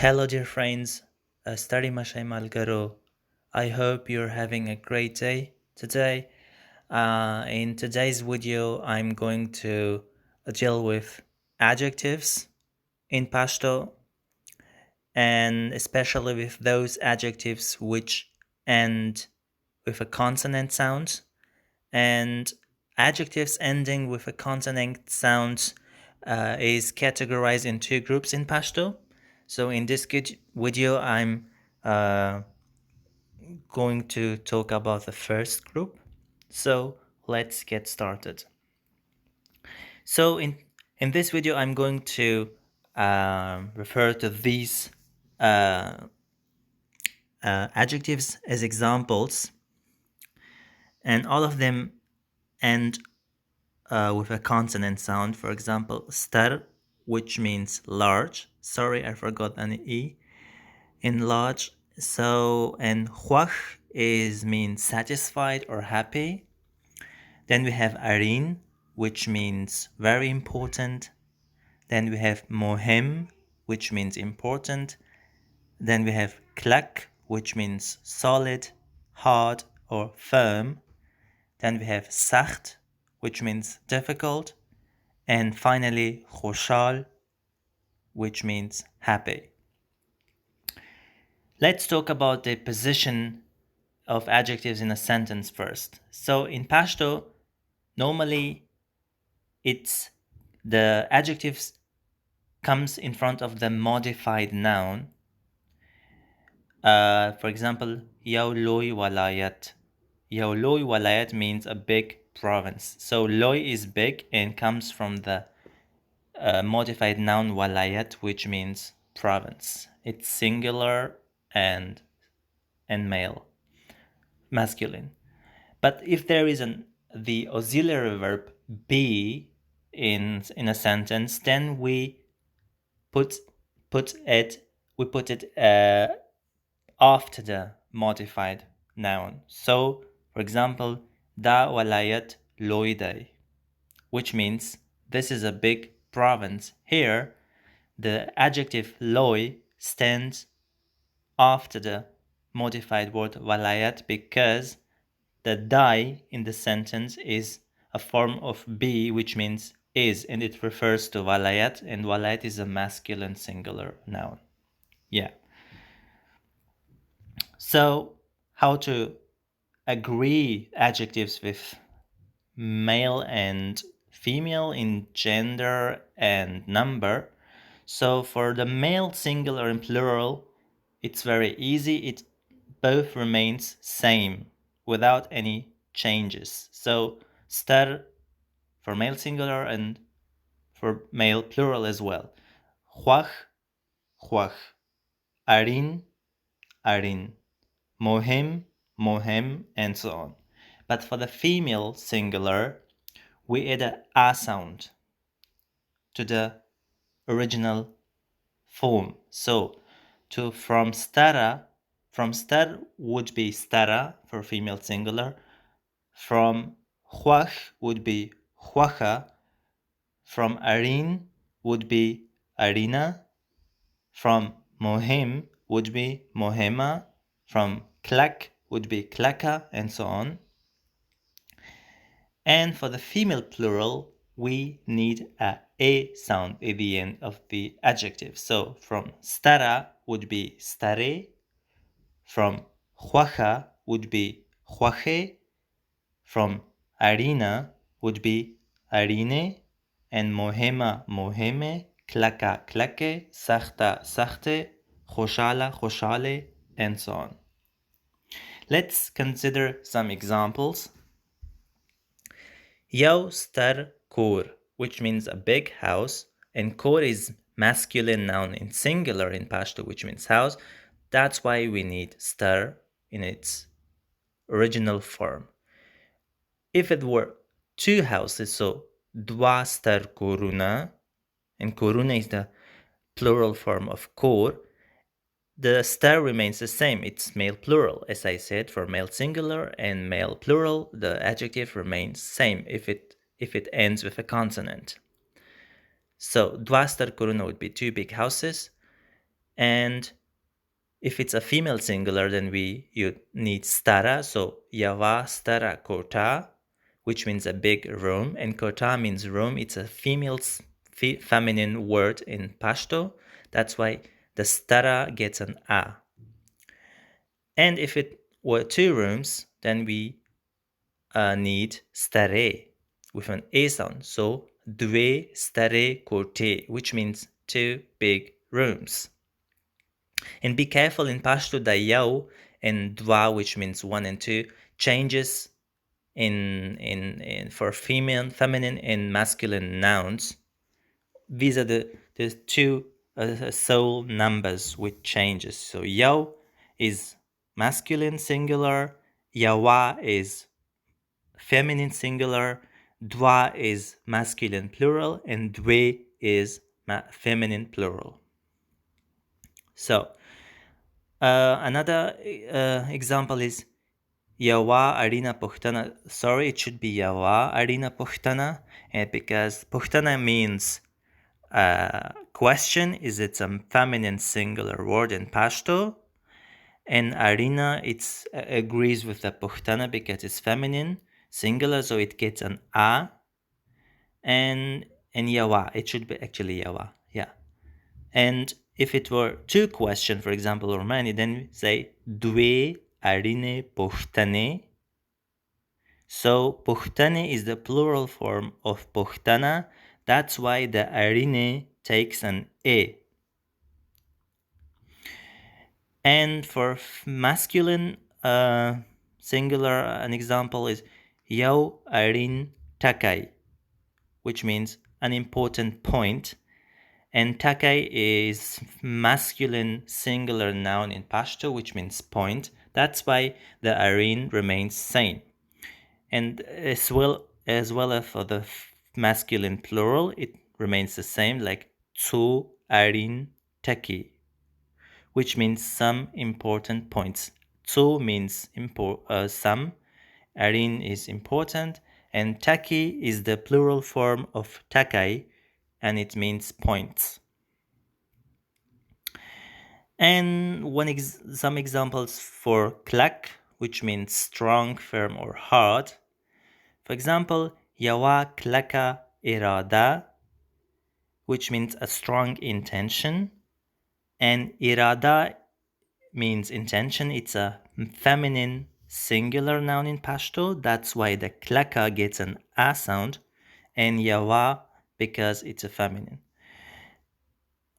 Hello, dear friends. Stari Mashay Malgaro. I hope you're having a great day today. In today's video, I'm going to deal with adjectives in Pashto, and especially with those adjectives which end with a consonant sound. And adjectives ending with a consonant sound is categorized in two groups in Pashto. So in this video, I'm uh, going to talk about the first group. So let's get started. So in this video, I'm going to refer to these uh, adjectives as examples, and all of them end with a consonant sound. For example, star, which means large. Sorry, I forgot an e in large. So, and huach is means satisfied or happy. Then we have arin, which means very important. Then we have mohem, which means important. Then we have klak, which means solid, hard, or firm. Then we have sacht, which means difficult. And finally, khoshal, which means happy. Let's talk about the position of adjectives in a sentence first. So in Pashto, normally it's the adjectives comes in front of the modified noun. For example, Yaw loy walayat. Yaw loy walayat means a big province. So loy is big and comes from the modified noun walayat, which means province. It's singular and male, masculine. But if there is the auxiliary verb be in a sentence, then put put it we put it after the modified noun. So, for example, da walayat loiday, which means this is a big province. Here, the adjective loy stands after the modified word walayat because the dai in the sentence is a form of be, which means is, and it refers to walayat, and walayat is a masculine singular noun. Yeah. So, how to agree adjectives with male and female in gender and number. So for the male singular and plural, it's very easy. It both remains same without any changes. So star for male singular and for male plural as well. Huach, huach. Arin, arin. Mohem, mohem, and so on. But for the female singular, we add a sound to the original form. So from star would be stara for female singular. From huach would be huacha. From arin would be arina. From mohem would be mohema. From klak would be klaka, and so on. And for the female plural, we need a sound at the end of the adjective. So from stara would be stare. From huaja would be huaje. From arina would be arine. And mohema, moheme. Klaka, klake. Sachta, sachte. Khoshala, khoshale, and so on. Let's consider some examples. Yo star kur, which means a big house, and kur is masculine noun in singular in Pashto, which means house. That's why we need star in its original form. If it were two houses, so dwa star koruna, and koruna is the plural form of kur, the star remains the same. It's male plural. As I said, for male singular and male plural, the adjective remains same if it ends with a consonant. So dwa star koruna would be two big houses, And if it's a female singular, then you need stara. So yava stara kota, which means a big room, and kota means room. It's a feminine word in Pashto. That's why the stara gets an a. And if it were two rooms, then we need stare with an a sound. So dve stare kote, which means two big rooms. And be careful in Pashto, the yao and dwa, which means one and two, changes in for feminine and masculine nouns. These are the two sole numbers with changes. So yao is masculine singular, yawa is feminine singular, dwa is masculine plural, and dwe is feminine plural. So another example is Yawa Arina Puhtana. Sorry, it should be Yawa Arina Puhtana, because Puhtana means question. Is it a feminine singular word in Pashto? And Arina, it's agrees with the Puhtana because it's feminine singular, so it gets an A. And Yawa, it should be actually Yawa. Yeah. And if it were two question, for example, or many, then say Dwe Arine Puhtane. So Puhtane is the plural form of Puhtana. That's why the Arine takes an E. And for masculine singular, an example is Yau Arin Takai, which means an important point. And Takai is masculine singular noun in Pashto, which means point. That's why the Arin remains same. And as well as for the masculine plural, it remains the same, like tu Arin Taki, which means some important points. Tu means some, Arin is important, and Taki is the plural form of Takai, and it means points. And some examples for klak, which means strong, firm, or hard. For example, yawa klaka irada, which means a strong intention. And irada means intention. It's a feminine singular noun in Pashto. That's why the klaka gets an a sound. And yawa because it's a feminine.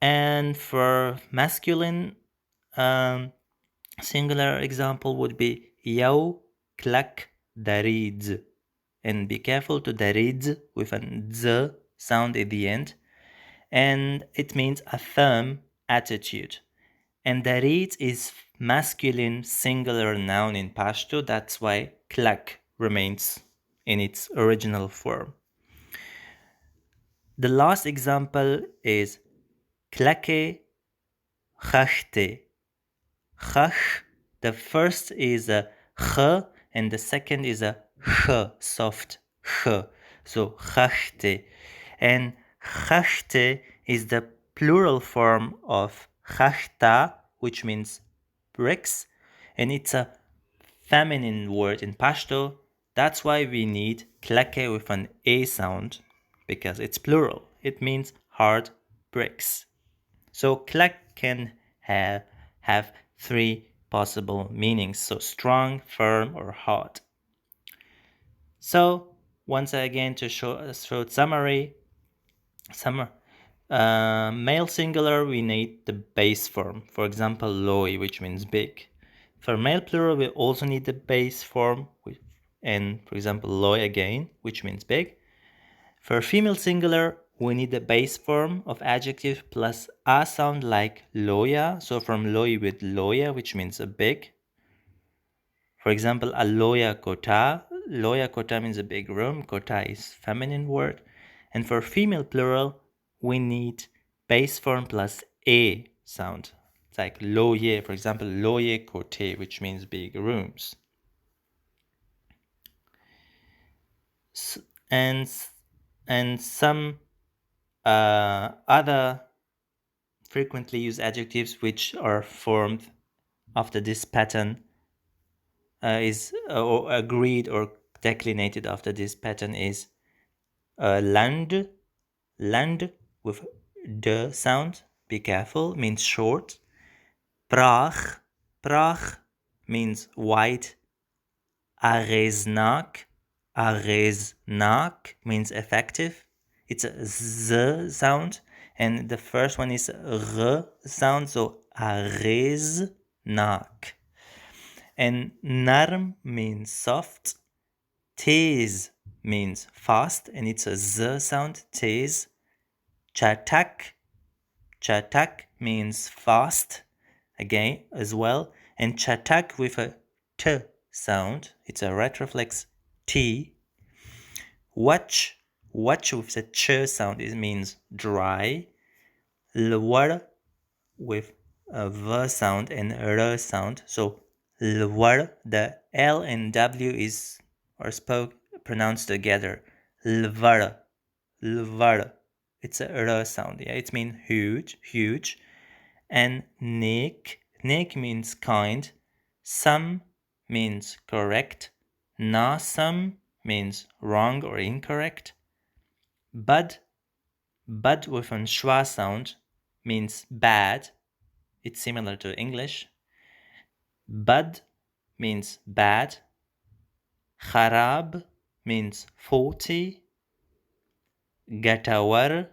And for masculine, singular example would be yau klak darid. And be careful to darid with an z sound at the end. And it means a firm attitude. And darid is masculine singular noun in Pashto. That's why klak remains in its original form. The last example is klake khachte. Khach, the first is a kh and the second is a h, soft h. So khachte. And khachte is the plural form of khachta, which means bricks, and it's a feminine word in Pashto. That's why we need klake with an a sound, because it's plural. It means hard bricks. So klak can have three possible meanings. So strong, firm, or hard. So once again, to show a short summary, male singular, we need the base form. For example, loi, which means big. For male plural, we also need the base form, and for example, loi again, which means big. For female singular, we need the base form of adjective plus a sound like loya. So from loi with loya, which means a big. For example, a loya kota. Loya kota means a big room. Kota is feminine word. And for female plural, we need base form plus a sound. It's like loye, for example, loye kote, which means big rooms. And some other frequently used adjectives which are formed after this pattern is or agreed or declinated after this pattern is land, land with the sound, be careful, means short. Prach, prach means white. Areznak, areznak means effective. It's a z sound, and the first one is r sound, so areznak. And narm means soft. Tez means fast, and it's a z sound, tez. Chatak, chatak means fast, again, as well. And chatak with a t sound, it's a retroflex t. Watch, watch with a ch sound, it means dry. Lwar with a v sound and r sound, so lwar, the l and w is pronounced together. Lwar, lwar, it's a r sound, yeah, it means huge, huge. And nek, nek means kind. Some means correct. Na some means wrong or incorrect. Bud, bud with an schwa sound means bad. It's similar to English. Bad means bad. Kharab means faulty. Gatawar,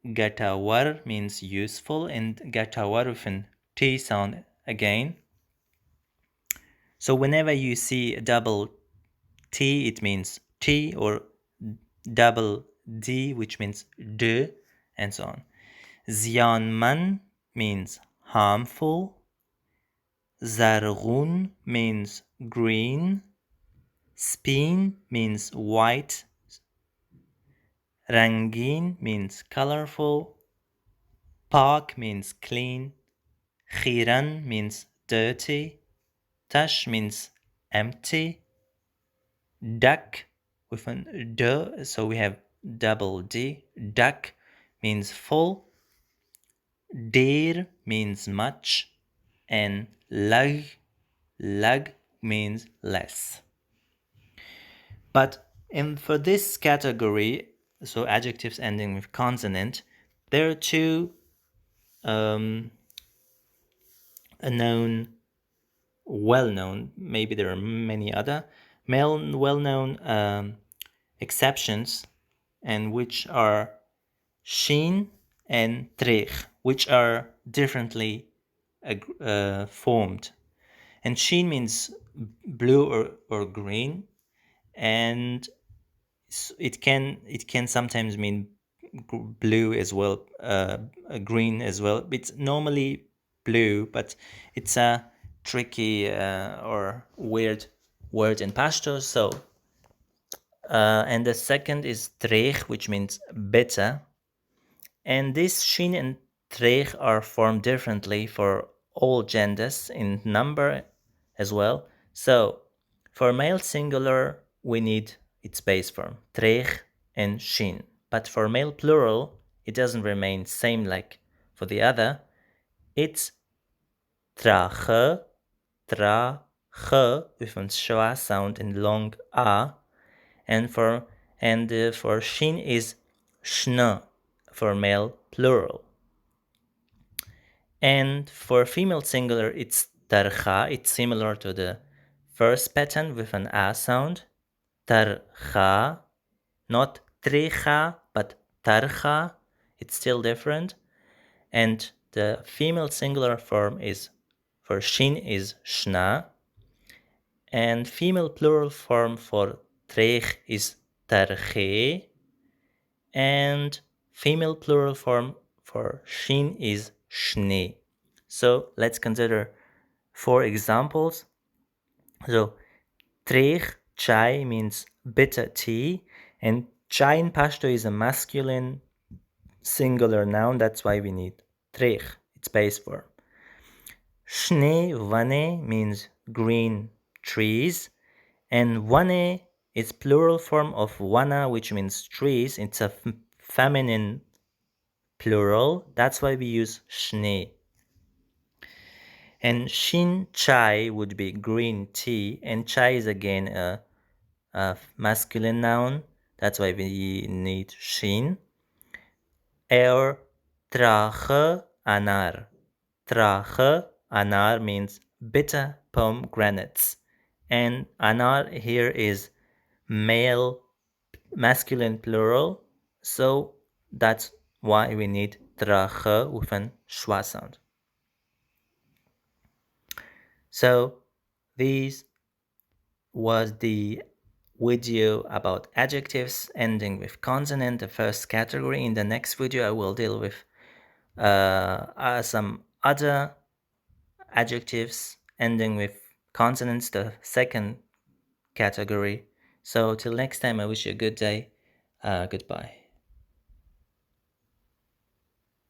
gatawar means useful, and gatawar with an T sound again. So whenever you see a double T, it means T, or double D, which means D, and so on. Ziyanman means harmful. Zarghun means green. Spin means white. Rangin means colorful. Pak means clean. Khiran means dirty. Tash means empty. Duck with an D, so we have double D. Duck means full. Deer means much. And lag, lag means less. But for this category, so adjectives ending with consonant, there are two well-known, maybe there are many other well-known exceptions, and which are shin and trich, which are differently formed. And shin means blue or green, and it can sometimes mean blue as well, green as well. It's normally blue, but it's a tricky or weird word in Pashto. So, and the second is treich, which means bitter. And this shin and treich are formed differently for all genders in number as well. So, for male singular, we need its base form, treich and shin. But for male plural, it doesn't remain same like for the other. It's trache, trache with a schwa sound and long a, and for shin is shna for male plural. And for female singular, it's tarcha. It's similar to the first pattern with an a sound. Tarcha, not tricha, but tarcha. It's still different. And the female singular form is for shin is shna, and female plural form for treich is tarche, and female plural form for shin is shne. So let's consider 4 examples. So treich, chai means bitter tea, and chai in Pashto is a masculine singular noun, that's why we need treich, its base form. Shne vane means green trees, and vane is plural form of vana, which means trees. It's a feminine plural. That's why we use Schnee. And Shin chai would be green tea, and chai is again a masculine noun. That's why we need shin. Er trache anar. Trache anar means bitter pomegranates. And anar here is male, masculine plural. So that's why we need trache with an schwa sound. So this was the video about adjectives ending with consonant, the first category. In the next video, I will deal with some other adjectives ending with consonants, the second category. So till next time, I wish you a good day. Goodbye.